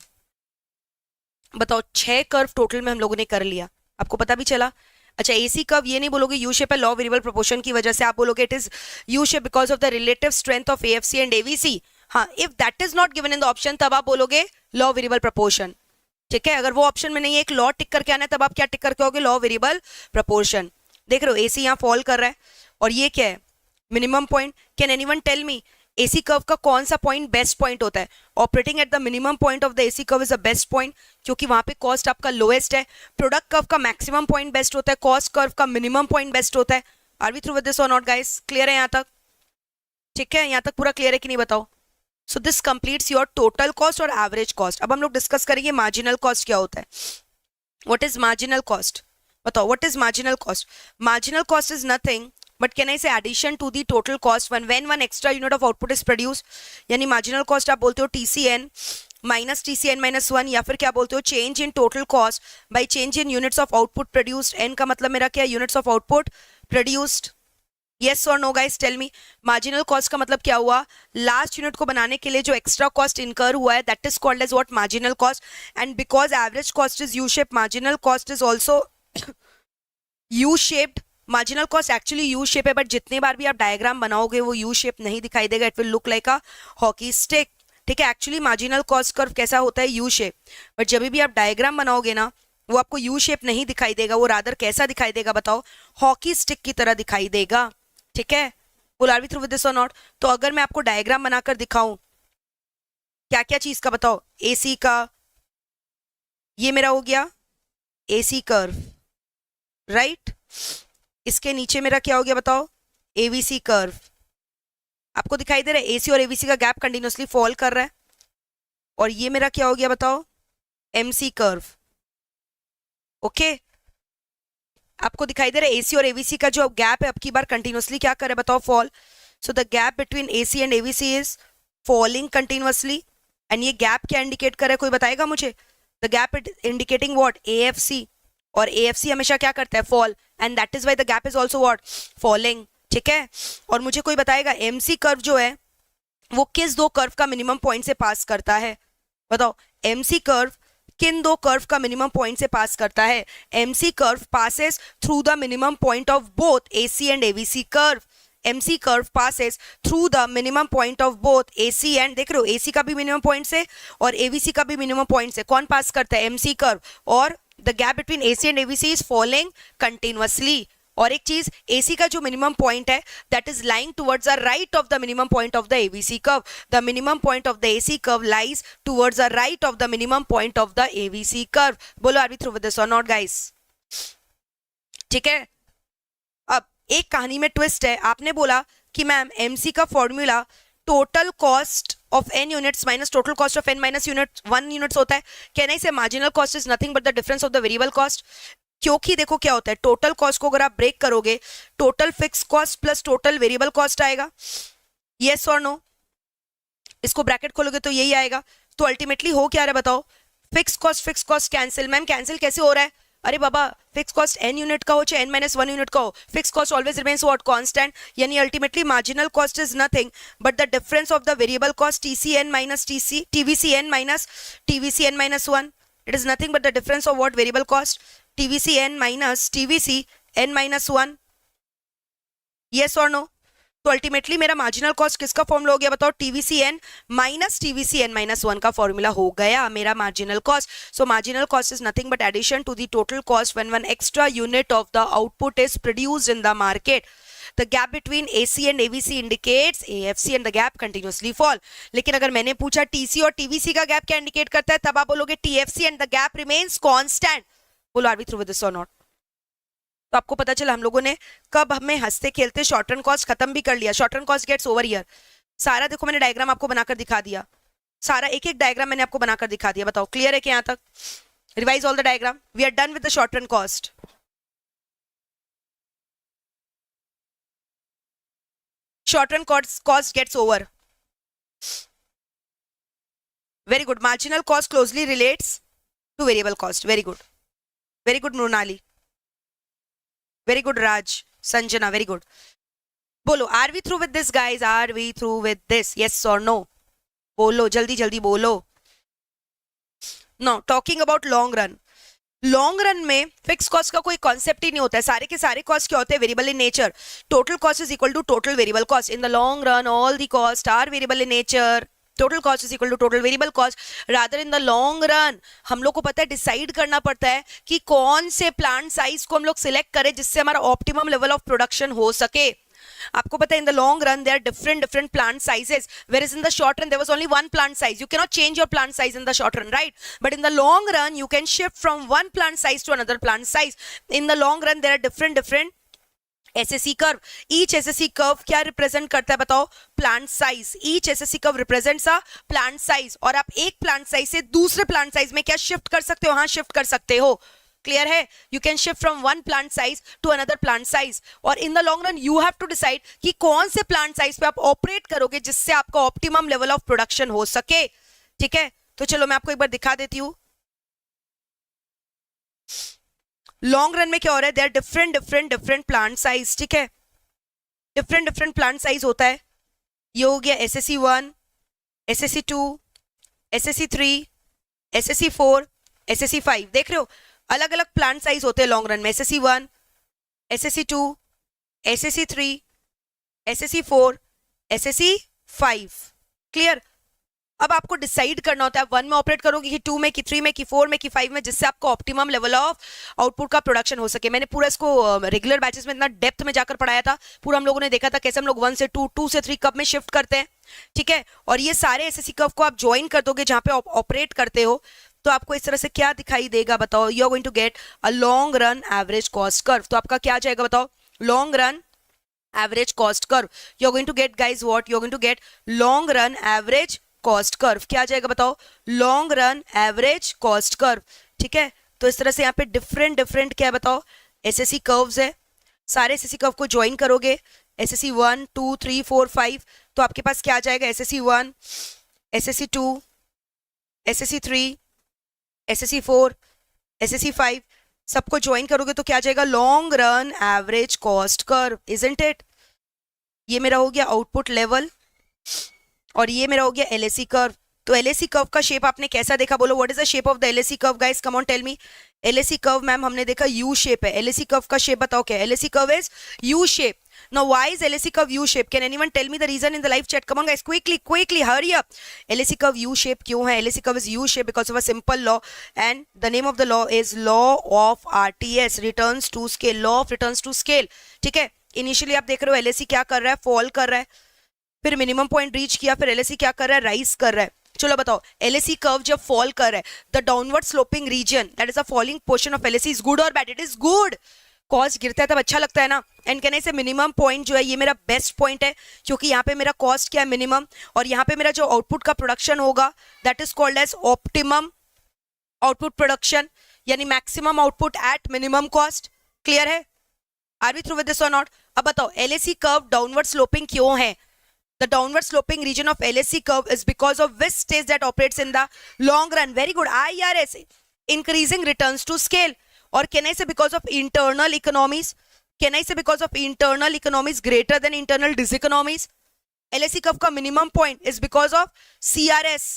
बताओ 6 कर्व टोटल में हम लोगों ने कर लिया, आपको पता भी चला। अच्छा, एसी कर्व ये नहीं बोलोगे यू शेप है लॉ वेरिएबल प्रोपोर्शन की वजह से, आप बोलोगे it is U shape because of the relative strength of AFC and AVC. हाँ, if that is not given in the option तब आप बोलोगे लॉ वेरिएबल प्रोपोर्शन। ठीक है, अगर वो ऑप्शन में नहीं है, एक लॉ टिक करके आना है, तब आप क्या टिक करके आओगे? Law variable proportion. देख रहे हो एसी यहाँ फॉल कर रहा है और ये क्या है? Minimum point. Can anyone tell me AC curve का कौन सा पॉइंट बेस्ट पॉइंट होता है? Operating at the minimum point of the AC curve is the best point, क्योंकि वहां पे कॉस्ट आपका लोएस्ट है। प्रोडक्ट कर्व का मैक्सिमम पॉइंट बेस्ट होता है, कॉस्ट कर्व का मिनिमम पॉइंट बेस्ट होता है। Are we through with this और नॉट गाइस? क्लियर है यहाँ तक? ठीक है, यहाँ तक पूरा क्लियर है कि नहीं बताओ? So this completes your total cost और एवरेज कॉस्ट। अब हम लोग डिस्कस करेंगे मार्जिनल कॉस्ट क्या होता है। What is marginal cost? बताओ what is marginal cost? Marginal cost is nothing but can I say addition to the total cost when one extra unit of output is produced। यानी marginal cost आप बोलते हो TCN minus TCN minus 1, या फिर क्या बोलते हो? change in total cost by change in units of output produced। n का मतलब मेरा क्या? units of output produced। yes or no guys, tell me। marginal cost का मतलब क्या हुआ? last unit को बनाने के लिए जो extra cost incur हुआ है, that is called as what? marginal cost। and because average cost is U shaped, marginal cost is also U shaped। Marginal cost actually you shape है, बट जितने बार भी आप डायग्राम बनाओगे वो यू शेप नहीं दिखाई देगा, it will look like a hockey stick. ठीक है, एक्चुअली मार्जिनल कॉस्ट कर्व कैसा होता है? यू शेप, बट जब भी आप डायग्राम बनाओगे ना वो आपको यू शेप नहीं दिखाई देगा, वो रादर कैसा दिखाई देगा बताओ? हॉकी स्टिक की तरह दिखाई देगा। ठीक है, will are we through with this और नॉट? तो अगर मैं आपको डायग्राम बनाकर दिखाऊं क्या क्या चीज का बताओ? एसी का, ये मेरा हो गया एसी कर्व, राइट। इसके नीचे मेरा क्या हो गया बताओ? AVC curve. आपको दिखाई दे रहा है एसी और एवीसी का गैप कंटिन्यूसली फॉल कर रहा है। और ये मेरा क्या हो गया बताओ? MC curve. ओके, आपको दिखाई दे रहा है एसी और एवीसी का जो गैप है अब की बार कंटिन्यूअसली क्या करे बताओ, fall. So the gap between AC and AVC is falling continuously. And ये गैप क्या इंडिकेट करे, कोई बताएगा मुझे? The gap indicating what? AFC. और एएफसी हमेशा क्या करता है? Fall. And that is why the gap is also what? Falling. ठीक है. और मुझे कोई बताएगा एमसी कर्व जो है वो किस दो कर्व का मिनिमम पॉइंट से पास करता है? बताओ, एमसी कर्व किन दो कर्व का मिनिमम पॉइंट से पास करता है? MC curve passes through the minimum point of both AC and AVC curve. MC curve passes through the minimum point of both AC and, देख रहे हो, AC का भी मिनिमम पॉइंट से और AVC का भी मिनिमम पॉइंट से. कौन पास करता है? MC curve. और the gap between AC and AVC is following continuously. और एक चीज, AC का जो मिनिमम पॉइंट है that is lying towards the right of the minimum point of the AVC curve. The minimum point of the AC curve lies towards the right of the minimum point of the AVC curve. बोलो, are we through with this और not guys? ठीक है. अब एक कहानी में twist है. आपने बोला कि मैम MC का formula total cost of n units minus total cost of n minus unit 1 units होता है. कैन आई से marginal cost is nothing but the difference of the variable cost? क्योंकि देखो क्या होता है, टोटल कॉस्ट को अगर आप ब्रेक करोगे total fix cost plus total variable cost आएगा. Yes or no? इसको ब्रैकेट खोलोगे तो यही आएगा. तो अल्टीमेटली हो क्या रहा है बताओ? Fix cost cancel. Ma'am cancel कैसे हो रहा है? अरे बाबा, फिक्स कॉस्ट n यूनिट का हो चाहे n माइनस 1 यूनिट का हो, fix cost always remains what? Constant. यानी ultimately marginal cost is nothing but the difference of the variable cost TCN minus TVCN minus TVCN minus 1. It is nothing but the difference of what? Variable cost TVCN minus TVCN minus 1. Yes or no? तो ultimately मेरा marginal cost किसका formula हो गया बताओ? TVCN minus TVCN minus 1 का formula हो गया मेरा marginal cost. So marginal cost is nothing but addition to the total cost when one extra unit of the output is produced in the market. The gap between AC and AVC indicates AFC and the gap continuously fall. लेकिन अगर मैंने पूछा TC और TVC का gap क्या indicate करता है, तब आप बोलोगे TFC and the gap remains constant. बोलो, are we through with this और नॉट? तो आपको पता चला हम लोगों ने कब हमें हंसते खेलते शॉर्ट रन कॉस्ट खत्म भी कर लिया. Short run cost gets over here. सारा देखो मैंने डायग्राम आपको बनाकर दिखा दिया. सारा एक एक डायग्राम मैंने आपको बनाकर दिखा दिया. बताओ क्लियर है कि यहाँ तक? Revise all the diagram. We are done with the short run cost. Short run cost gets over. Very good. Marginal cost closely relates to variable cost. Very good. Very good, Mrunali. Very good, Raj. Sanjana. Very good. Bolo, are we through with this, guys? Are we through with this? Yes or no? Bolo, jaldi jaldi bolo. No, talking about long run. Long run में fix cost का कोई concept ही नहीं होता है. सारे के सारे cost क्या होते हैं? Variable in nature. Total cost is equal to total variable cost. In the long run all the cost are variable in nature. Total cost is equal to total variable cost. Rather in the long run हम लोग को पता है, decide करना पड़ता है कि कौन से प्लांट साइज को हम लोग सिलेक्ट करें जिससे हमारा ऑप्टिमम लेवल ऑफ प्रोडक्शन हो सके. आपको पता है in the long run there are different plant sizes, whereas in the short run there was only one plant size. You cannot change your plant size in the short run, right? But in the long run you can shift from one plant size to another plant size. In the long run there are different SSE curve. Each SSE curve क्या represent करता है बताओ? Plant size. Each SSE curve represents a plant size. और आप एक plant size से दूसरे plant size में क्या shift कर सकते हो? हाँ, shift कर सकते हो. क्लियर है? You can shift from one plant size to another plant size. और in the long run you have to decide कि कौन से प्लांट साइज पे आप ऑपरेट करोगे जिससे आपका ऑप्टिमम लेवल ऑफ प्रोडक्शन हो सके. ठीक है, तो चलो मैं आपको एक बार दिखा देती हूं. लॉन्ग रन में क्या हो रहा है? There different plant size. ठीक है, डिफरेंट प्लांट साइज होता है. ये हो गया SSE 1, SSE 2, SSE 3, SSE 4, SSE 5. देख रहे हो, अलग अलग प्लांट साइज होते हैं लॉन्ग रन में. SSE 1, SSE 2, SSE 3, SSE 4, SSE 5. Clear? अब आपको डिसाइड करना होता है 1 में ऑपरेट करोगे कि 2 में कि 3 में कि 4 में कि 5 में, जिससे आपको ऑप्टिमम लेवल ऑफ आउटपुट का प्रोडक्शन हो सके. मैंने पूरा इसको रेगुलर बैचेस में इतना डेप्थ में जाकर पढ़ाया था. पूरा हम लोगों ने देखा था कैसे हम लोग 1 से 2, 2 से 3 कब में शिफ्ट करते हैं. ठीक है, और ये सारे SSE कर्व को आप ज्वाइन कर दोगे जहां पे ऑपरेट करते हो तो आपको इस तरह से क्या दिखाई देगा बताओ? You are going to get a long run average cost curve. तो आपका क्या जाएगा बताओ? Long run average cost curve. You are going to get guys what? You are going to get long run average cost curve. क्या आ जाएगा बताओ? Long run average cost curve. ठीक है, तो इस तरह से यहाँ पे डिफरेंट क्या है बताओ? एसएससी कर्व्स है, सारे एसएससी कर्व को ज्वाइन करोगे, एसएससी 1 2 3 4 5, तो आपके पास क्या आ जाएगा, SSC 1, SSC 2, SSC 3, SSC 4, SSC 5, सबको ज्वाइन करोगे तो क्या आ जाएगा, long run average cost curve, isn't it. ये मेरा हो गया आउटपुट लेवल और ये मेरा हो गया एलएसी कर्व। तो एलएसी कर्व का शेप आपने कैसा देखा, बोलो what is the shape of the LAC curve guys, come on tell me. LAC curve ma'am हमने देखा यू शेप है, एलएसी कर्व का शेप बताओ क्या है, LAC curve is U shape. Now why is LSE curve U shape? Can anyone tell me the reason in the live chat? Come on guys, quickly, hurry up. LSE curve U shape क्यों है? LSE curve is U shape because of a simple law, and the name of the law is law of RTS, returns to scale, law of returns to scale. ठीक है, initially आप देख रहे हो LSE क्या कर रहा है, फॉल कर रहा है, फिर मिनिमम पॉइंट रीच किया, फिर LSE क्या कर रहा है, राइज कर रहा है। चलो बताओ, LSE कर्व जब फॉल कर रहा है, the downward sloping region, that is a falling portion of LSE, is good or bad? It is good. Cost गिरता है तब अच्छा लगता है ना। एंड कहने से मिनिमम पॉइंट जो है ये मेरा बेस्ट पॉइंट है, क्योंकि यहाँ पे मेरा कॉस्ट क्या है, मिनिमम, और यहाँ पे मेरा जो आउटपुट का प्रोडक्शन होगा that is called as optimum output production, यानी maximum output at minimum cost. Clear है? Are we through with this और नॉट? अब बताओ LSE कर्व डाउनवर्ड स्लोपिंग क्यों है? The downward sloping region of LSE curve is because of which stage that operates in the long run? Very good, IRS, increasing returns to scale. Or can I say because of internal economies? Can I say because of internal economies greater than internal diseconomies? LSE curve का minimum point is because of CRS.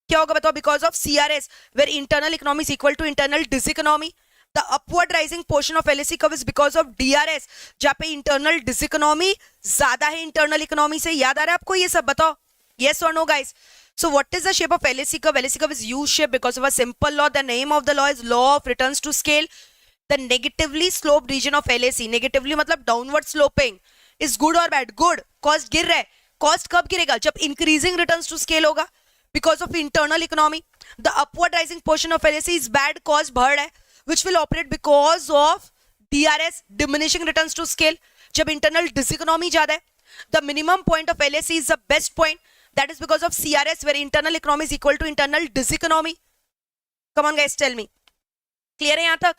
क्या होगा बताओ? Because of CRS, where internal economy is equal to internal diseconomy. The upward rising portion of LSE curve is because of DRS, जहाँ पे internal diseconomy ज्यादा है internal economy से। याद आ रहा है आपको ये सब? बताओ yes or no guys. So what is the shape of LSE curve? LSE curve is U shape because of a simple law. The name of the law is law of returns to scale. The negatively sloped region of LSE, negatively मतलब downward sloping, is good or bad? Good. Cost गिर रहा है, cost कब गिरेगा? जब increasing returns to scale होगा, because of internal economy. The upward rising portion of LSE is bad, cost बढ़ रहा है, which will operate because of DRS, diminishing returns to scale, जब internal diseconomy ज्यादा है. The minimum point of LSE is the best point, that is because of CRS, where internal economy is equal to internal diseconomy. Come on guys, tell me. Clear है यहाँ तक?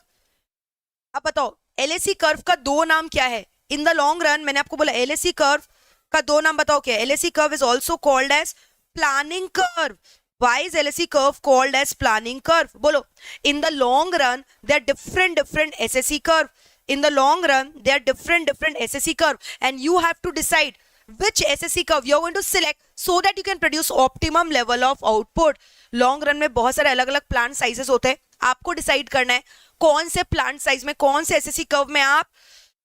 अब बताओ LSE curve का दो नाम क्या है इन द लॉन्ग रन? मैंने आपको बोला LSE कर्व का दो नाम बताओ क्या है? LSE curve is also called as planning curve. Why is LSE curve called as planning curve? बोलो. In the long run, there are different SSE curve. In the long run, there are different SSE curve, and you have to decide which SSE curve you're going to select so that you can produce optimum level of output. Long run में बहुत सारे अलग अलग plant sizes होते हैं, आपको decide करना है कौन से प्लांट साइज में, कौन से एसएससी कर्व में आप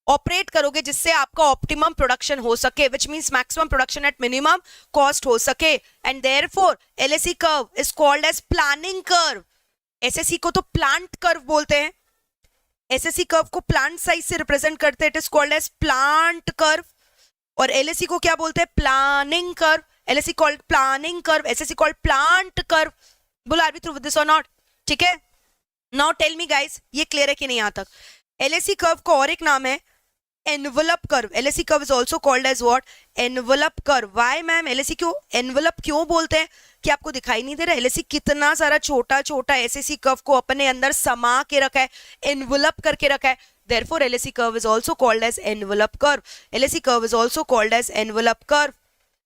ऑपरेट करोगे जिससे आपका ऑप्टिमम प्रोडक्शन हो सके, which means maximum production at minimum cost हो सके. And therefore LSE curve is called as planning curve. SSC को तो प्लांट कर्व बोलते हैं, एसएससी कर्व को प्लांट साइज से रिप्रेजेंट करते हैं, it is called as plant curve. और एलएसई को क्या बोलते हैं? Planning curve. LSE called planning curve, SSC called plant curve. बोलो are we through with this और नॉट? ठीक है, नाउ टेल मी गाइस, ये क्लियर है कि नहीं यहाँ तक? एलएसई कर्व का और एक नाम है envelope curve. LSE curve is also called as what? Envelope curve. Why ma'am LSE क्यों एनवलप क्यों बोलते हैं? कि आपको दिखाई नहीं दे रहा एलएसई कितना सारा छोटा छोटा एसएससी कर्व को अपने अंदर समा के रखा है, एनवलप करके रखा है. therefore LSE curve is also called as envelope curve. LSE curve is also called as envelope curve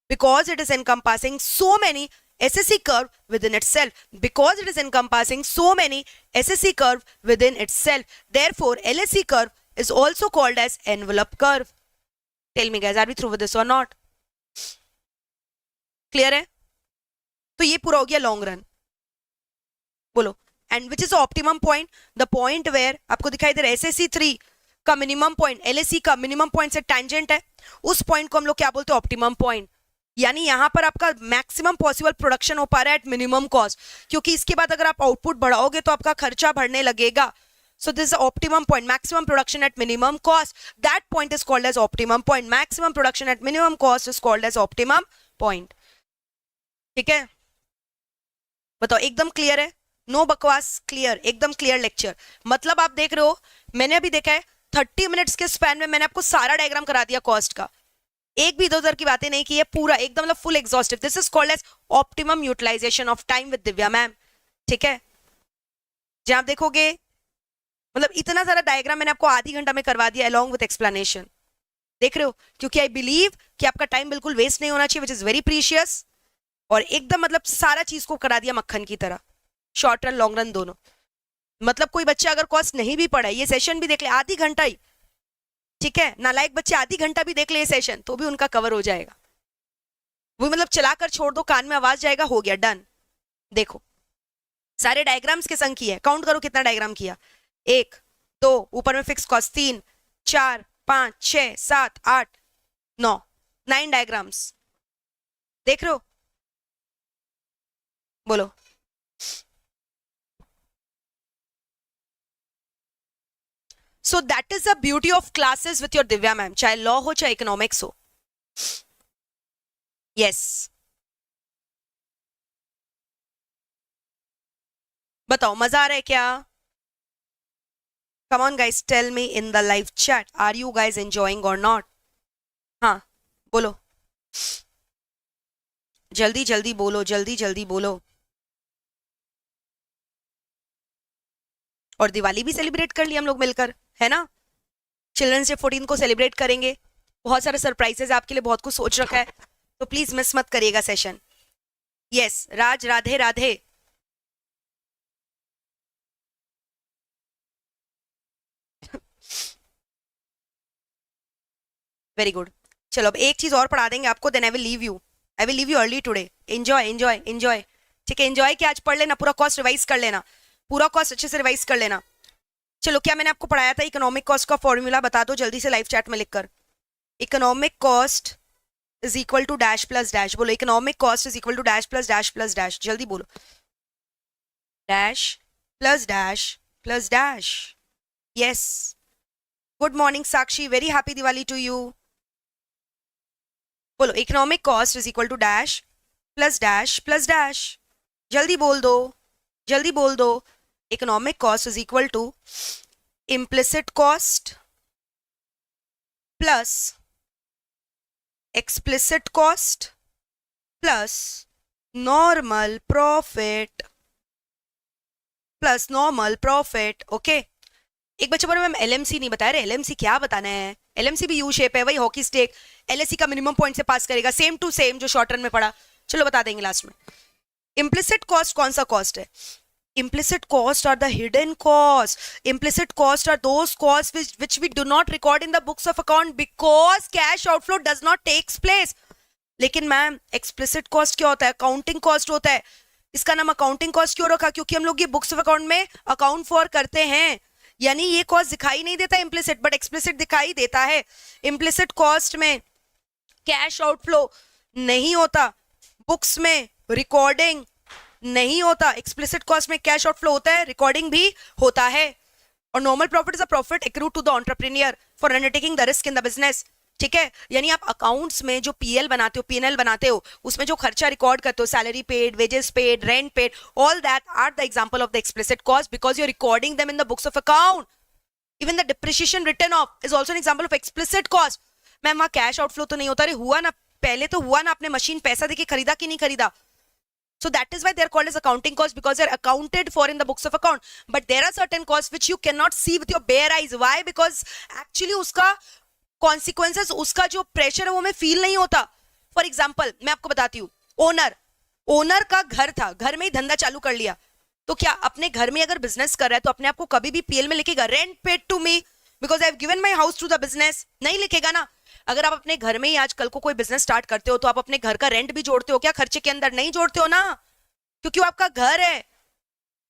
because it is encompassing so many SSE curve within itself. Because it is encompassing so many SSE curve within itself. Therefore, LSE curve is also called as envelope curve. Tell me guys, are we through with this or not? Clear है? तो ये पूरा हो गया long run. बोलो. And which is the optimum point? The point where आपको दिखाई दे रहा है SSE 3 का minimum point, LSE का minimum point से tangent है. उस point को हम लोग क्या बोलते हैं? Optimum point. यानी यहां पर आपका मैक्सिमम पॉसिबल प्रोडक्शन हो पा रहा है एट मिनिमम कॉस्ट, क्योंकि इसके बाद अगर आप आउटपुट बढ़ाओगे तो आपका खर्चा बढ़ने लगेगा. So this is optimum point, maximum production at minimum cost. That point is called as optimum point. Maximum production at minimum cost is called as optimum point. ठीक है, बताओ एकदम क्लियर है? नो बकवास, क्लियर, एकदम क्लियर लेक्चर. मतलब आप देख रहे हो, मैंने अभी देखा है 30 मिनट्स के स्पैन में मैंने आपको सारा डायग्राम करा दिया कॉस्ट का, एक भी इधर उधर की बातें नहीं की है, पूरा एकदम मतलब full exhaustive. This is called as optimum utilisation of time with Divya ma'am. ठीक है, जहां आप देखोगे मतलब इतना सारा डायग्राम मैंने आपको आधी घंटा में करवा दिया अलोंग विथ एक्सप्लेनेशन। देख रहे हो, क्योंकि आई बिलीव कि आपका टाइम बिल्कुल वेस्ट नहीं होना चाहिए, विच इज वेरी प्रीशियस। और एकदम मतलब सारा चीज को करा दिया मक्खन की तरह, शॉर्ट रन लॉन्ग रन दोनों। मतलब कोई बच्चा अगर कॉस्ट नहीं भी पढ़ा, ये सेशन भी देख ले आधी घंटा ही, ठीक है, नालायक बच्चे आधी घंटा भी देख ले ये सेशन तो भी उनका कवर हो जाएगा। वो मतलब चलाकर छोड़ दो, कान में आवाज जाएगा, हो गया, डन। देखो सारे डायग्राम्स के संग किए, काउंट करो कितना डायग्राम किया, 1 2, ऊपर में फिक्स कॉस्ट 3 4 5 6 7 8 9, 9 डायग्राम्स। देख रहे हो, बोलो। सो that is the beauty of classes with your Divya ma'am, चाहे लॉ हो चाहे इकोनॉमिक्स हो। यस बताओ मजा आ रहा है क्या? Come on guys, tell me in the live chat, are you guys enjoying or not? हाँ बोलो, जल्दी जल्दी बोलो, जल्दी जल्दी बोलो। और दिवाली भी सेलिब्रेट कर लिया हम लोग मिलकर, है ना? चिल्ड्रंस डे 14 को सेलिब्रेट करेंगे, बहुत सारे सरप्राइजेस आपके लिए, बहुत कुछ सोच रखा है, तो प्लीज मिस मत करिएगा session. Yes Raj, Radhe Radhe. Very good, चलो अब एक चीज और पढ़ा देंगे आपको, then I will leave you, I will leave you early today. Enjoy enjoy enjoy, ठीक है, एंजॉय के आज पढ़ लेना, पूरा कॉस्ट रिवाइज कर लेना, पूरा कॉस्ट अच्छे से रिवाइज कर लेना। चलो क्या मैंने आपको पढ़ाया था, इकोनॉमिक कॉस्ट का फॉर्मूला बता दो जल्दी से लाइव चैट में लिखकर। Economic cost is equal to dash plus dash, बोलो economic cost is equal to dash plus dash plus dash, जल्दी बोलो, dash plus dash plus dash. Yes, good morning Sakshi, very happy Diwali to you. बोलो economic cost is equal to dash plus dash, जल्दी बोल दो, जल्दी बोल दो। Economic cost is equal to implicit cost plus explicit cost plus normal profit plus normal profit. Okay, एक बच्चे बोले मैम एलएमसी नहीं बताया, एलएमसी क्या बताना है? एलएमसी भी यू शेप है, वही हॉकी स्टिक, एलएससी का मिनिमम पॉइंट से पास करेगा, सेम टू सेम जो शॉर्ट रन में पढ़ा। चलो बता देंगे लास्ट में। इम्प्लिसिट कॉस्ट कौन सा कॉस्ट है? Implicit costs are the hidden costs. Implicit costs are those costs which we do not record in the books of account because cash outflow does not takes place. लेकिन ma'am explicit cost क्या होता है? Accounting cost होता है। इसका नाम accounting cost क्यों रखा? क्योंकि हम लोग ये बुक्स ऑफ अकाउंट में अकाउंट फॉर करते हैं, यानी ये कॉस्ट दिखाई नहीं देता इम्प्लिसिट, बट एक्सप्लिसिट दिखाई देता है। इम्प्लिसिट कॉस्ट में कैश आउटफ्लो नहीं होता, बुक्स में रिकॉर्डिंग नहीं होता। एक्सप्लिसिट कॉस्ट में कैश आउटफ्लो होता है, रिकॉर्डिंग भी होता है। और normal profit is a profit accrued to the entrepreneur for undertaking the risk in the business. ठीक है, यानी आप अकाउंट्स में जो पीएल बनाते हो, पीएनएल बनाते हो, उसमें जो खर्चा रिकॉर्ड करते हो, salary paid, wages paid, rent paid, all that are the example of the explicit cost because you are recording them in the books of account. Even the depreciation written off is also an example of explicit cost. Ma'am वहां cash outflow तो नहीं होता, अरे हुआ ना, पहले तो हुआ ना, आपने मशीन पैसा देके खरीदा कि नहीं खरीदा? So that is why they are called as accounting costs because they are accounted for in the books of account. But there are certain costs which you cannot see with your bare eyes. Why? Because actually उसका consequences, उसका जो pressure है वो हमें feel नहीं होता. For example, मैं आपको बताती हूँ, ओनर का घर था, घर में ही धंधा चालू कर लिया, तो क्या अपने घर में अगर बिजनेस कर रहा है तो अपने आप को कभी भी पीएल में लिखेगा rent paid to me because I have given my house to the business? नहीं लिखेगा ना। अगर आप अपने घर में ही आज कल को कोई बिजनेस स्टार्ट करते हो तो आप अपने घर का रेंट भी जोड़ते हो क्या खर्चे के अंदर? नहीं जोड़ते हो ना, क्योंकि वो आपका घर है।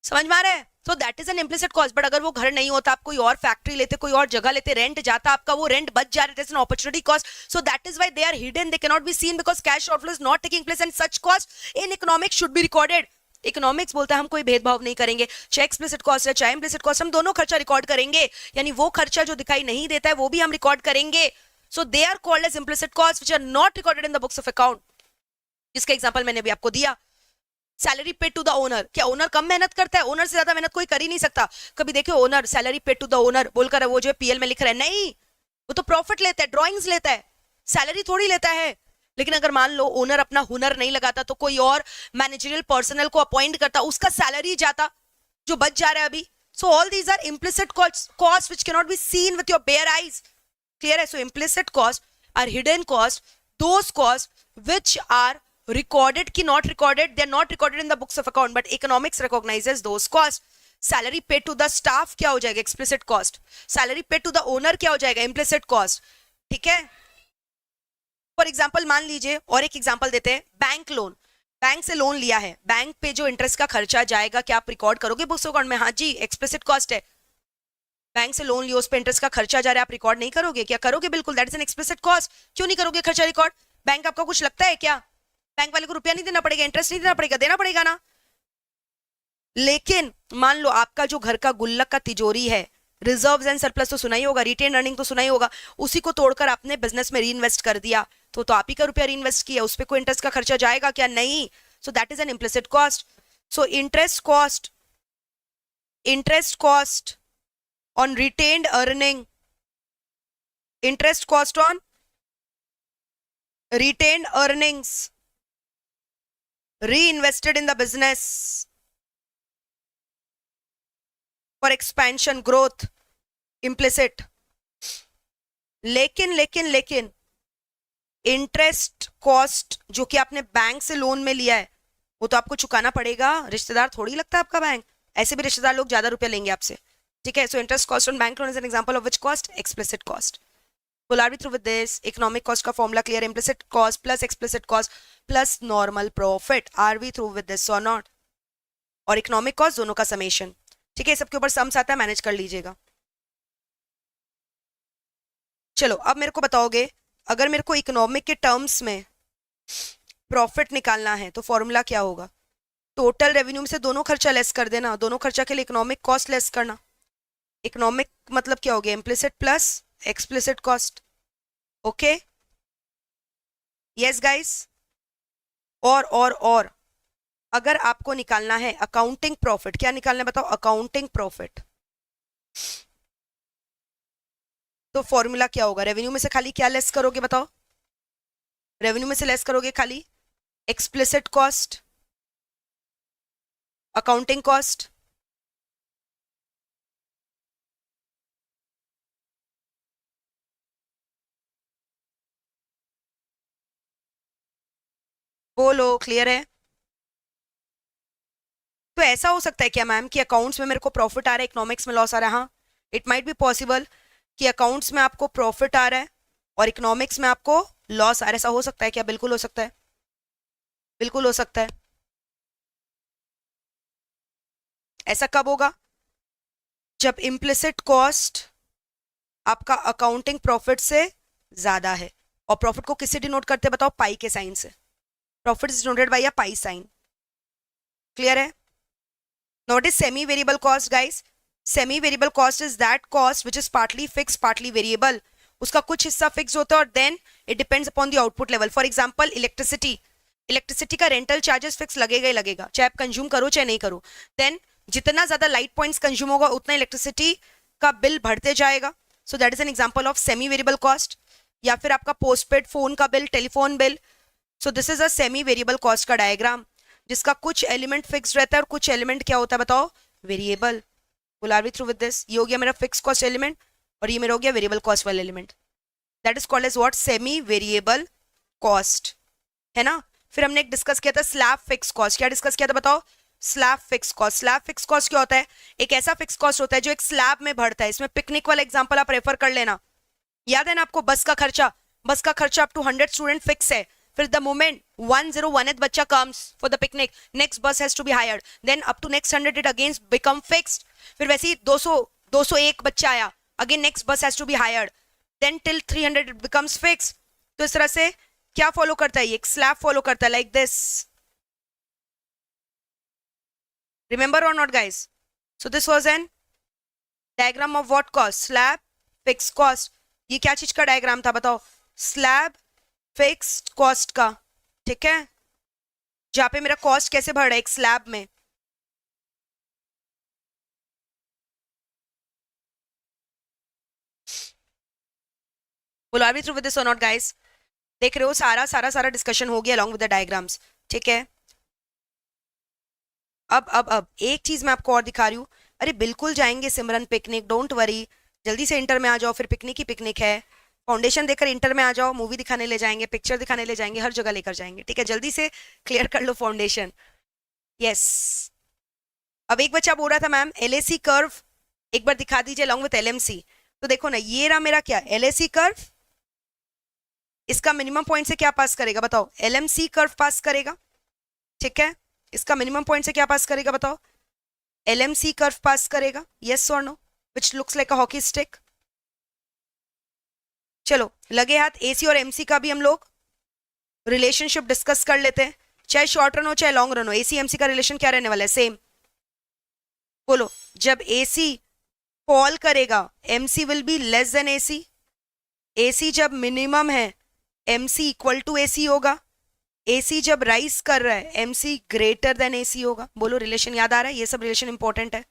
समझ में आ रहा है? सो that is an implicit cost. But अगर वो घर नहीं होता, आप कोई और फैक्ट्री लेते, कोई और जगह लेते, रेंट जाता, आपका वो रेंट बच जा रहा है, opportunity cost. So that is why they are hidden, they can not be seen because cash outflow is not taking place and such cost in economics should be recorded. Economics बोलता है हम कोई भेदभाव नहीं करेंगे, चाहे एक्सप्लिसिट कॉस्ट है चाहे इम्प्लिसिट कॉस्ट, हम दोनों खर्चा रिकॉर्ड करेंगे, यानी वो खर्चा जो दिखाई नहीं देता है वो भी हम रिकॉर्ड करेंगे। So they are called as implicit cost which are not recorded in the books of account. जिसका एग्जांपल मैंने अभी आपको दिया, salary paid to the owner. क्या ओनर कम मेहनत करता है? ओनर से ज्यादा मेहनत कोई कर ही नहीं सकता। कभी देखो owner salary paid to the owner बोलकर वो जो है पीएल में लिख रहा है, नहीं, वो तो प्रॉफिट लेता है, ड्रॉइंग्स लेता है, सैलरी थोड़ी लेता है। लेकिन अगर मान लो ओनर अपना हुनर नहीं लगाता तो कोई और मैनेजरियल पर्सनल को अपॉइंट करता, उसका सैलरी जाता जो बच जा रहा है अभी। So all these are implicit costs which cannot be seen with your bare eyes. Clear hai? So implicit costs are hidden costs, those costs which are recorded ki not recorded, they're not recorded in the books of account, but economics recognizes those costs. Salary paid to the staff क्या हो जाएगा? Explicit cost. Salary paid to the owner क्या हो जाएगा? Implicit cost. ठीक है? For example मान लीजिए, और एक एग्जाम्पल देते हैं, बैंक लोन, बैंक से लोन लिया है, बैंक पे जो इंटरेस्ट का खर्चा जाएगा क्या आप रिकॉर्ड करोगे बुक्स अकाउंट में? हाँ जी, एक्सप्लिसिट कॉस्ट है, बैंक से लोन लियो, उस पे इंटरेस्ट का खर्चा जा रहा है, आप रिकॉर्ड नहीं करोगे क्या? करोगे बिल्कुल, that is an explicit cost. क्यों नहीं करोगे खर्चा रिकॉर्ड? बैंक आपका कुछ लगता है क्या? बैंक वाले को रुपया नहीं देना पड़ेगा, इंटरेस्ट नहीं देना पड़ेगा? देना पड़ेगा ना। लेकिन मान लो आपका जो घर का गुल्लक का तिजोरी है, रिजर्व्स एंड सरप्लस तो सुना ही होगा, रिटेन अर्निंग तो सुना ही होगा, उसी को तोड़कर आपने बिजनेस में री इन्वेस्ट कर दिया, तो आप ही का रुपया री इन्वेस्ट किया, उस पर कोई इंटरेस्ट का खर्चा जाएगा क्या? नहीं। सो that is an implicit cost. So interest cost on retained earning, interest cost on retained earnings reinvested in the business for expansion growth, implicit। लेकिन इंटरेस्ट कॉस्ट जो कि आपने बैंक से लोन में लिया है वो तो आपको चुकाना पड़ेगा, रिश्तेदार थोड़ी लगता है आपका बैंक, ऐसे भी रिश्तेदार लोग ज्यादा रुपया लेंगे आपसे, ठीक है? So interest cost on bank loan is an example of which cost? Explicit cost. Well, are we through with this? Economic cost का formula clear? Implicit cost plus explicit cost plus normal profit. Are we through with this or not? और economic cost दोनों का summation, ठीक है? सबके ऊपर sums आता है, मैनेज कर लीजिएगा। चलो अब मेरे को बताओगे, अगर मेरे को इकोनॉमिक के टर्म्स में प्रॉफिट निकालना है तो फॉर्मूला क्या होगा? टोटल रेवेन्यू में से दोनों खर्चा लेस कर देना, दोनों खर्चा के लिए इकोनॉमिक कॉस्ट लेस करना। इकोनॉमिक मतलब क्या हो गया? Implicit plus explicit cost. Okay, yes guys. और अगर आपको निकालना है अकाउंटिंग प्रॉफिट, क्या निकालना है बताओ? अकाउंटिंग प्रॉफिट, तो फॉर्मूला क्या होगा? रेवेन्यू में से खाली क्या लेस करोगे बताओ? रेवेन्यू में से लेस करोगे खाली एक्सप्लिसिट कॉस्ट, अकाउंटिंग कॉस्ट। बोलो, क्लियर है? तो ऐसा हो सकता है क्या मैम कि अकाउंट्स में मेरे को प्रॉफिट आ रहा है, इकोनॉमिक्स में लॉस आ रहा है? हाँ, इट माइट बी पॉसिबल कि अकाउंट्स में आपको प्रॉफिट आ रहा है और इकोनॉमिक्स में आपको लॉस आ रहा है। ऐसा हो सकता है क्या? बिल्कुल हो सकता है, बिल्कुल हो सकता है। ऐसा कब होगा? जब इम्प्लिसिट कॉस्ट आपका अकाउंटिंग प्रॉफिट से ज्यादा है। और प्रॉफिट को किससे डिनोट करते हैं बताओ? पाई के साइन से। Profit is denoted by a pi sine. Clear है? What is semi variable cost guys? Semi variable cost is that cost which is partly fixed partly variable. उसका कुछ हिस्सा फिक्स होता है और then it depends upon the output level. For example electricity का rental charges fix लगेगा ही लगेगा, चाहे आप कंज्यूम करो चाहे नहीं करो। देन जितना ज्यादा लाइट पॉइंट्स कंज्यूम होगा उतना इलेक्ट्रिसिटी का बिल बढ़ते जाएगा। सो that is an example of semi variable cost. या फिर आपका पोस्टपेड फोन का bill, telephone bill. So this is a semi variable cost का डायग्राम, जिसका कुछ एलिमेंट फिक्स रहता है और कुछ एलिमेंट क्या होता है बताओ? Variable. Will are we through with this? ये हो गया मेरा फिक्स कॉस्ट एलिमेंट और ये मेरा हो गया वेरिएबल कॉस्ट वाला element. That is called as what? Semi variable cost, है ना? फिर हमने एक डिस्कस किया था स्लैब फिक्स कॉस्ट। क्या डिस्कस किया था बताओ? Slab fix cost. Slab fix cost क्या होता है? एक ऐसा फिक्स कॉस्ट होता है जो एक स्लैब में बढ़ता है। इसमें पिकनिक वाला एग्जांपल आप रेफर कर लेना, याद है ना आपको? बस का खर्चा अप टू 100 स्टूडेंट फिक्स है। फिर the moment 101th बच्चा comes for the picnic, next bus has to be hired, then up to next 100 it again become fixed। फिर वैसे ही 201 बच्चा आया, again next bus has to be hired, then till 300 it becomes fixed। तो इस तरह से क्या फॉलो करता है? ये एक स्लैब फॉलो करता है, लाइक दिस। रिमेंबर और not guys? So this was an diagram of what cost? Slab fix cost. ये क्या चीज का डायग्राम था बताओ? स्लैब फिक्स्ड कॉस्ट का, ठीक है? जहां पे मेरा कॉस्ट कैसे बढ़ रहा है? एक स्लैब में। Are we through with this और नॉट गाइस? देख रहे हो सारा डिस्कशन हो गया अलॉन्ग विद द डायग्राम्स, ठीक है? अब एक चीज मैं आपको और दिखा रही हूँ। अरे बिल्कुल जाएंगे सिमरन पिकनिक, डोंट वरी। जल्दी से इंटर में आ जाओ, फिर पिकनिक ही पिकनिक है। फाउंडेशन देकर इंटर में आ जाओ, मूवी दिखाने ले जाएंगे, पिक्चर दिखाने ले जाएंगे, हर जगह लेकर जाएंगे, ठीक है। जल्दी से क्लियर कर लो फाउंडेशन। यस। अब एक बच्चा बोल रहा था मैम एलएसी कर्व एक बार दिखा दीजिए अलॉन्ग विद एलएमसी। तो देखो ना, ये रहा मेरा क्या एलएसी कर्व, इसका मिनिमम पॉइंट से क्या पास करेगा बताओ, एलएमसी कर्व पास करेगा, ठीक है। इसका मिनिमम पॉइंट से क्या पास करेगा बताओ, एलएमसी कर्व पास करेगा, yes or no, which looks like a hockey stick. चलो लगे हाथ, एसी और एमसी का भी हम लोग रिलेशनशिप डिस्कस कर लेते हैं, चाहे शॉर्ट रन हो चाहे लॉन्ग रन हो। एसी एमसी का रिलेशन क्या रहने वाला है, सेम। बोलो, जब एसी फॉल करेगा MC will be less than AC, AC जब मिनिमम है एमसी इक्वल टू एसी होगा, एसी जब राइज कर रहा है एमसी ग्रेटर देन एसी होगा। बोलो रिलेशन याद आ रहा है, ये सब रिलेशन इंपॉर्टेंट है।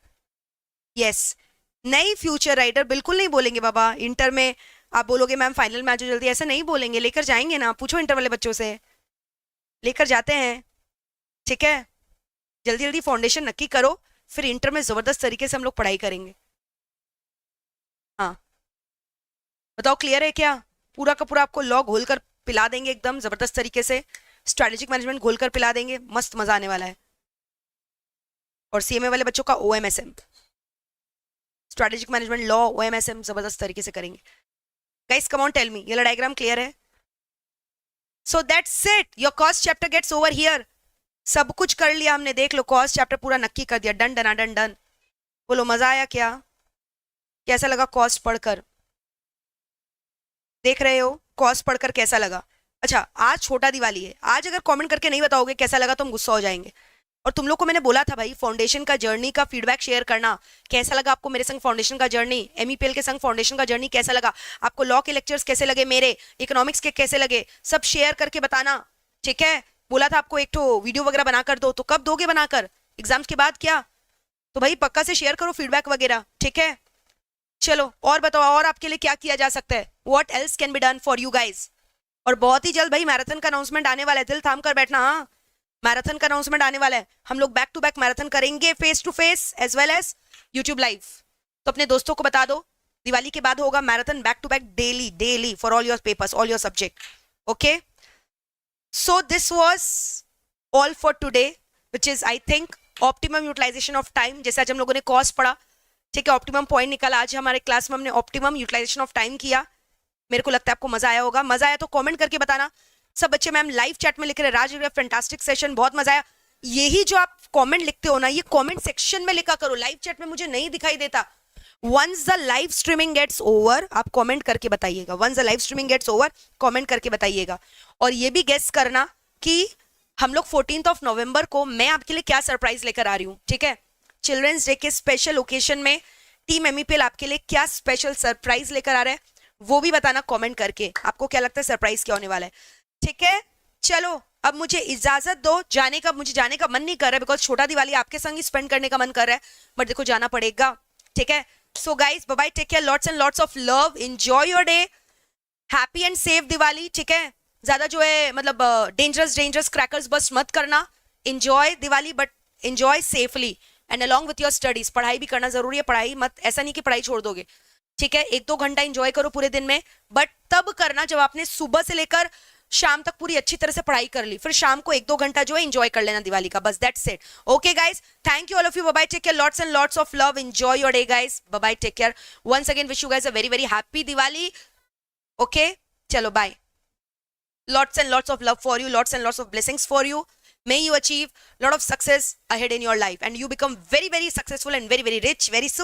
यस, नहीं फ्यूचर राइटर बिल्कुल नहीं बोलेंगे बाबा। इंटर में आप बोलोगे मैम फाइनल में आ जाओ जल्दी, ऐसा नहीं बोलेंगे, लेकर जाएंगे ना, पूछो इंटर वाले बच्चों से, लेकर जाते हैं, ठीक है। जल्दी जल्दी फाउंडेशन नक्की करो, फिर इंटर में जबरदस्त तरीके से हम लोग पढ़ाई करेंगे। हाँ बताओ क्लियर है क्या, पूरा का पूरा आपको लॉ घोल कर पिला देंगे एकदम जबरदस्त तरीके से, स्ट्रैटेजिक मैनेजमेंट घोल कर पिला देंगे, मस्त मजा आने वाला है। और सीएमए वाले बच्चों का OMSM, strategic management law OMSM जबरदस्त तरीके से करेंगे। Guys come on tell me, ये डायग्राम क्लियर है? So that's it, your cost chapter gets over here. सब कुछ कर लिया हमने, देख लो कॉस्ट चैप्टर पूरा नक्की कर दिया, डन डन डन डन। बोलो मजा आया क्या, कैसा लगा कॉस्ट पढ़कर, देख रहे हो कॉस्ट पढ़कर कैसा लगा? अच्छा आज छोटा दिवाली है, आज अगर कमेंट करके नहीं बताओगे कैसा लगा तो हम गुस्सा हो जाएंगे। और तुम लोग को मैंने बोला था भाई फाउंडेशन का जर्नी का फीडबैक शेयर करना, कैसा लगा आपको मेरे संग फाउंडेशन का जर्नी, एमईपीएल के संग फाउंडेशन का जर्नी कैसा लगा आपको, लॉ के लेक्चर्स कैसे लगे मेरे, इकोनॉमिक्स के कैसे लगे, सब शेयर करके बताना, ठीक है। बोला था आपको एक तो वीडियो वगैरह बनाकर दो, तो कब दोगे बनाकर, एग्जाम्स के बाद क्या? तो भाई पक्का से शेयर करो फीडबैक वगैरह, ठीक है। चलो और बताओ, और आपके लिए क्या किया जा सकता है, what else can be done for you guys. और बहुत ही जल्द भाई मैराथन का अनाउंसमेंट आने वाला है, दिल थाम कर बैठना। हाँ मैराथन का अनाउंसमेंट आने वाला है, हम लोग बैक टू बैक मैराथन करेंगे, face to face as well as YouTube live. तो अपने दोस्तों को बता दो दिवाली के बाद होगा marathon back to back daily daily for all your papers, all your subject, okay. So this was all for today, which is I think optimum utilisation of time. जैसे आज हम लोगों ने कॉस्ट पढ़ा, ठीक है, ऑप्टिमम पॉइंट निकाला, आज हमारे क्लास में हमने ऑप्टिमम यूटिलाइजेशन ऑफ टाइम किया। मेरे को लगता है आपको मजा आया होगा, मजा आया तो कमेंट करके बताना। सब बच्चे मैम लाइव चैट में लिख रहे हैं राज फैंटास्टिक सेशन, बहुत मजा आया। यही जो आप कमेंट लिखते हो ना, ये कमेंट सेक्शन में लिखा करो, लाइव चैट में मुझे नहीं दिखाई देता। Once the live streaming gets over आप कमेंट करके बताइएगा, once the live streaming gets over comment करके बताइएगा। और ये भी गेस करना कि हम लोग 14 नवंबर को मैं आपके लिए क्या सरप्राइज लेकर आ रही हूँ, ठीक है। चिल्ड्रंस डे के स्पेशल ओकेजन में टीम एमईपीएल आपके लिए क्या स्पेशल सरप्राइज लेकर आ रहा है वो भी बताना कमेंट करके, आपको क्या लगता है सरप्राइज क्या होने वाला है, ठीक है। चलो अब मुझे इजाजत दो जाने का, मुझे जाने का मन नहीं कर रहा है बिकॉज छोटा दिवाली आपके संग ही स्पेंड करने का मन कर रहा है, बट देखो जाना पड़ेगा, ठीक है। So guys bye bye, take care, lots and lots of love, enjoy your day, happy and safe Diwali, ठीक है। ज्यादा जो है मतलब डेंजरस क्रैकर्स बस्ट मत करना, enjoy Diwali but enjoy safely and along with your studies. पढ़ाई भी करना जरूरी है, पढ़ाई मत, ऐसा नहीं कि पढ़ाई छोड़ दोगे, ठीक है। 1-2 घंटा एंजॉय करो पूरे दिन में, बट तब करना जब आपने सुबह से लेकर शाम तक पूरी अच्छी तरह से पढ़ाई कर ली, फिर शाम को 1-2 घंटा जो है एंजॉय कर लेना दिवाली का, बस that's it. Okay guys, thank you all of you, bye bye, take care, lots and lots of love, enjoy your day guys, bye bye, take care, once again wish you guys a very very happy Diwali, okay. चलो bye, lots and lots of love for you, lots and lots of blessings for you. May you achieve lot of success ahead in your life and you become very very successful and very very rich very soon.